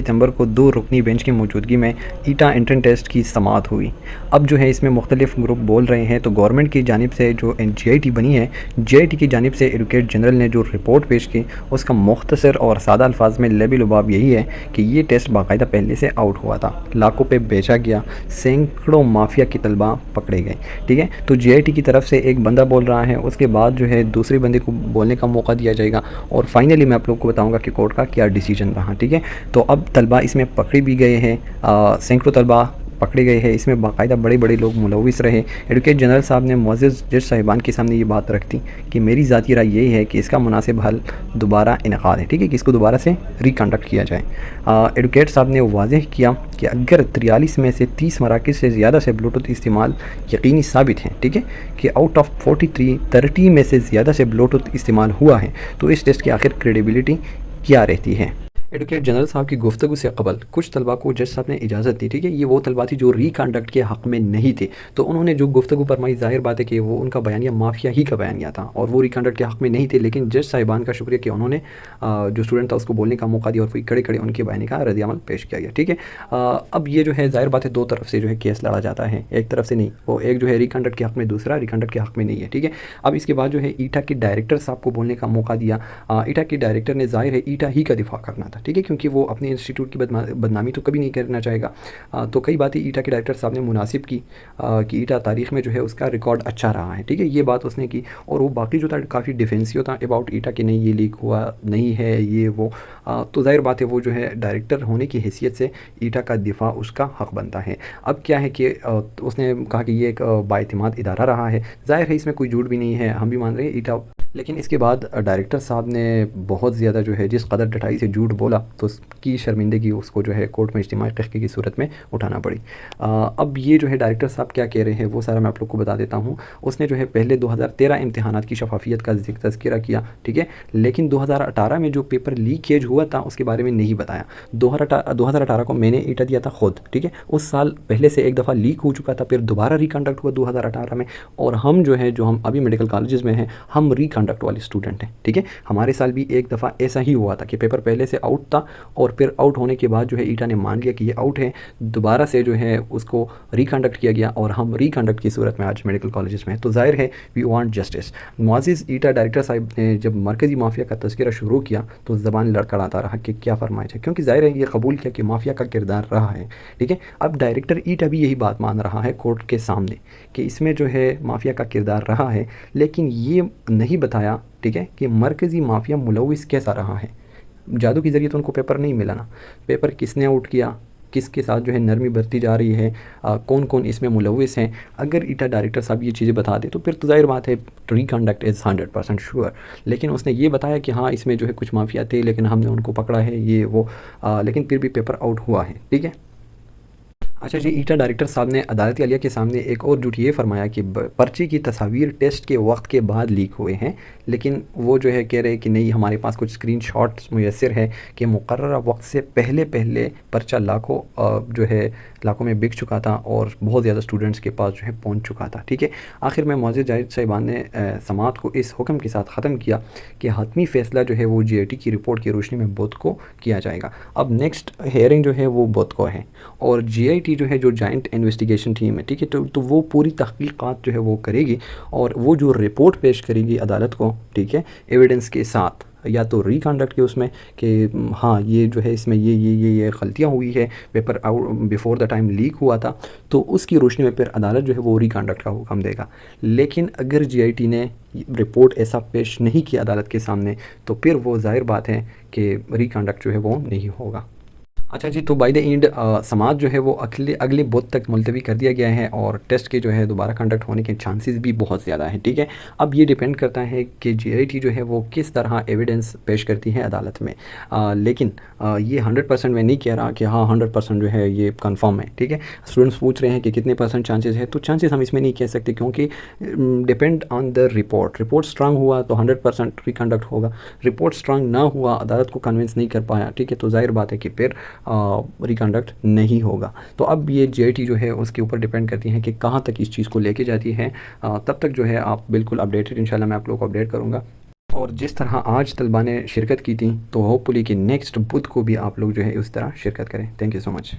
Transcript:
सितंबर को 2 रुकनी बेंच की मौजूदगी में ईटा एंट्रेंस टेस्ट की समाअत हुई। अब जो है इसमें मुख्तलिफ ग्रुप बोल रहे हैं। तो गवर्नमेंट की जानिब से जो GIT बनी है, GIT की जानिब से एडवोकेट जनरल ने जो रिपोर्ट पेश की उसका मुख्तसर और सादा अल्फाज में लबी लुबाब यही है कि ये टेस्ट बाकायदा पहले से आउट हुआ था, लाखों पे बेचा गया, सैकड़ों माफिया के तलबा पकड़े गए। ठीक है, तो GIT की तरफ से एक बंदा बोल रहा है, उसके बाद जो है दूसरे बंदे को बोलने का मौका दिया जाएगा और फाइनली मैं आप लोग को बताऊंगा कि कोर्ट का क्या डिसीजन रहा। ठीक है, तो अब तलबा इसमें पकड़े भी गए हैं, सैकड़ों तलबा पकड़े गए हैं, इसमें बाकायदा बड़े बड़े लोग मुलविस रहे। एडवोकेट जनरल साहब ने मुअज़्ज़ज़ जज साहिबान के सामने ये बात रख दी कि मेरी ज़ाती राय यही है कि इसका मुनासिब हल दोबारा इनक़ाद है। ठीक है, कि इसको दोबारा से रिकंडक्ट किया जाए। एडवोकेट साहब ने वाज़ेह किया कि अगर 43 में से 30 मराकज़ से ज़्यादा से ब्लूटूथ इस्तेमाल यकीनी साबित है, ठीक है, कि आउट ऑफ 43 30 में से ज़्यादा से ब्लूटूथ इस्तेमाल हुआ है, तो इस टेस्ट की आखिर क्रेडिबिलिटी क्या रहती है। एडवोकेट जनरल साहब की गुफ्तगू से कबल कुछ तलबा को जज साहब ने इजाज़त दी। ठीक है, ये वो तलबा थी जो रिकंडक्ट के हक़ में नहीं थे, तो उन्होंने जो गुफ्तगू फरमाई, ज़ाहिर बात है कि वो उनका बयानिया माफिया ही का बयानिया था और वो रिकंडक्ट के हक़ में नहीं थे। लेकिन जज साहिबान का शुक्रिया कि उन्होंने जो स्टूडेंट था उसको बोलने का मौका दिया और फिर कड़े कड़े उनके बयानी का रद्द अमल पेश किया गया। ठीक है, अब ये जो है ज़ाहिर बात है दो तरफ से जो है केस लड़ा जाता है, एक तरफ से नहीं, वो एक जो है रिकंडक्ट के हक़ में, दूसरा रिकंडक्ट के हक़ में नहीं है। ठीक है, अब इसके बाद जो है ईटा के डायरेक्टर साहब को बोलने का मौका दिया। ईटा के डायरेक्टर ने ज़ाहिर है ईटा ही का दिफा करना था। ठीक है, क्योंकि वो अपने इंस्टीट्यूट की बदनामी तो कभी नहीं करना चाहेगा। तो कई बातें ईटा के डायरेक्टर साहब ने मुनासिब की कि ईटा तारीख़ में जो है उसका रिकॉर्ड अच्छा रहा है। ठीक है, ये बात उसने की और वो बाकी जो था काफ़ी डिफेंसिव था अबाउट ईटा कि नहीं ये लीक हुआ नहीं है ये वो। तो ज़ाहिर बात है वो जो है डायरेक्टर होने की हैसियत से ईटा का दिफा उसका हक़ बनता है। अब क्या है कि उसने कहा कि ये एक बाएतिमाद इदारा रहा है, ज़ाहिर है इसमें कोई झूठ भी नहीं है, हम भी मान रहे हैं ईटा। लेकिन इसके बाद डायरेक्टर साहब ने बहुत ज़्यादा जो है जिस कदर डटाई से झूठ बोला तो उसकी शर्मिंदगी उसको जो है कोर्ट में इज्तिमाई क़हक़ी की सूरत में उठाना पड़ी। अब ये जो है डायरेक्टर साहब क्या कह रहे हैं वो सारा मैं आप लोग को बता देता हूँ। उसने जो है पहले 2013 इम्तिहानात की शफाफियत का तज़किरा किया। ठीक है, लेकिन 2018 में जो पेपर लीकेज हुआ था उसके बारे में नहीं बताया। 2018 को मैंने ईटा दिया था ख़ुद। ठीक है, उस साल पहले से एक दफ़ा लीक हो चुका था, फिर दोबारा रिकंडक्ट हुआ 2018 में। और हम जो है जो हम अभी मेडिकल कॉलेजेस में हैं, हम रिकंडक्ट वाले स्टूडेंट हैं। ठीक है, हमारे साल भी एक दफ़ा ऐसा ही हुआ था कि पेपर पहले से आउट था और फिर आउट होने के बाद जो है ईटा ने मान लिया कि ये आउट है, दोबारा से जो है उसको रिकंडक्ट किया गया और हम रिकंडक्ट की सूरत में आज मेडिकल कॉलेजेस में हैं। तो ज़ाहिर है वी वांट जस्टिस। मुअज़्ज़िज़ ईटा डायरेक्टर साहब ने जब मरकज़ी माफिया का तज़किरा शुरू किया तो ज़बान लड़खड़ाता रहा कि क्या फरमाया जाए, क्योंकि ज़ाहिर है ये कबूल किया कि माफिया का किरदार रहा है। ठीक है, अब डायरेक्टर ईटा भी यही बात मान रहा है कोर्ट के सामने कि इसमें जो है माफिया का किरदार रहा है, लेकिन ये नहीं बताया, ठीक है, कि मरकज़ी माफिया मुलविस कैसा रहा है। जादू के ज़रिए तो उनको पेपर नहीं मिला ना, पेपर किसने आउट किया, किसके साथ जो है नरमी बरती जा रही है, कौन कौन इसमें मुलविस हैं। अगर ईटा डायरेक्टर साहब ये चीज़ें बता दे तो फिर तो ज़ाहिर बात है रिकंडक्ट इज़ 100% श्योर। लेकिन उसने ये बताया कि हाँ इसमें जो है कुछ माफिया थे लेकिन हमने उनको पकड़ा है ये वो, लेकिन फिर भी पेपर आउट हुआ है। ठीक है, अच्छा जी, ईटा डायरेक्टर साहब ने अदालत आलिया के सामने एक और झूठ ये फरमाया कि पर्ची की तस्वीर टेस्ट के वक्त के बाद लीक हुए हैं, लेकिन वो जो है कह रहे हैं कि नहीं हमारे पास कुछ स्क्रीनशॉट्स मुयस्सर है कि मुकर्ररा वक्त से पहले पहले पर्चा जो है लाखों में बिक चुका था और बहुत ज़्यादा स्टूडेंट्स के पास जो है पहुंच चुका था। ठीक है, आखिर में मुअज़्ज़िज़ जाहिद साहिबान ने समाअत को इस हुक्म के साथ ख़त्म किया कि हतमी फ़ैसला जो है वो GIT की रिपोर्ट की रोशनी में बुध को किया जाएगा। अब नेक्स्ट हेयरिंग जो है वो बुध को है और GIT जो है जो जॉइंट इन्वेस्टिगेशन टीम है, ठीक है, तो वो पूरी तहक़ीक़ात जो है वो करेगी और वो जो रिपोर्ट पेश करेगी अदालत को, ठीक है, एविडेंस के साथ, या तो रिकंडक्ट के उसमें कि हाँ ये जो है इसमें ये गलतियाँ हुई है, paper out before the time leak हुआ था, तो उसकी रोशनी में फिर अदालत जो है वो रिकंडक्ट का हुक्म देगा। लेकिन अगर GIT ने रिपोर्ट ऐसा पेश नहीं किया अदालत के सामने तो फिर वो ज़ाहिर बात है कि रिकंडक्ट जो है वो नहीं होगा। अच्छा जी, तो बाय द एंड समाअत जो है वो अगले बुध तक मुलतवी कर दिया गया है और टेस्ट के जो है दोबारा कंडक्ट होने के चांसेस भी बहुत ज़्यादा हैं। ठीक है, अब ये डिपेंड करता है कि GIT जो है वो किस तरह एविडेंस पेश करती है अदालत में। लेकिन ये 100% मैं नहीं कह रहा कि हाँ 100% जो है ये कंफर्म है। ठीक है, स्टूडेंट्स पूछ रहे हैं कि कितने % चांसेस है, तो चांसेस हम इसमें नहीं कह सकते क्योंकि depend on the report strong हुआ तो 100% रिकंडक्ट होगा, रिपोर्ट स्ट्रांग ना हुआ, अदालत को कन्विंस नहीं कर पाया, ठीक है, तो ज़ाहिर बात है कि फिर रिकंडक्ट नहीं होगा। तो अब ये GIT जो है उसके ऊपर डिपेंड करती है कि कहाँ तक इस चीज़ को लेके जाती है। तब तक जो है आप बिल्कुल अपडेटेड, इंशाल्लाह मैं आप लोगों को अपडेट करूँगा। اور جس طرح آج طلبا نے شرکت کی تھی تو ہوپ فلی کہ نیکسٹ بدھ کو بھی آپ لوگ جو ہے اس طرح شرکت کریں. Thank you so much.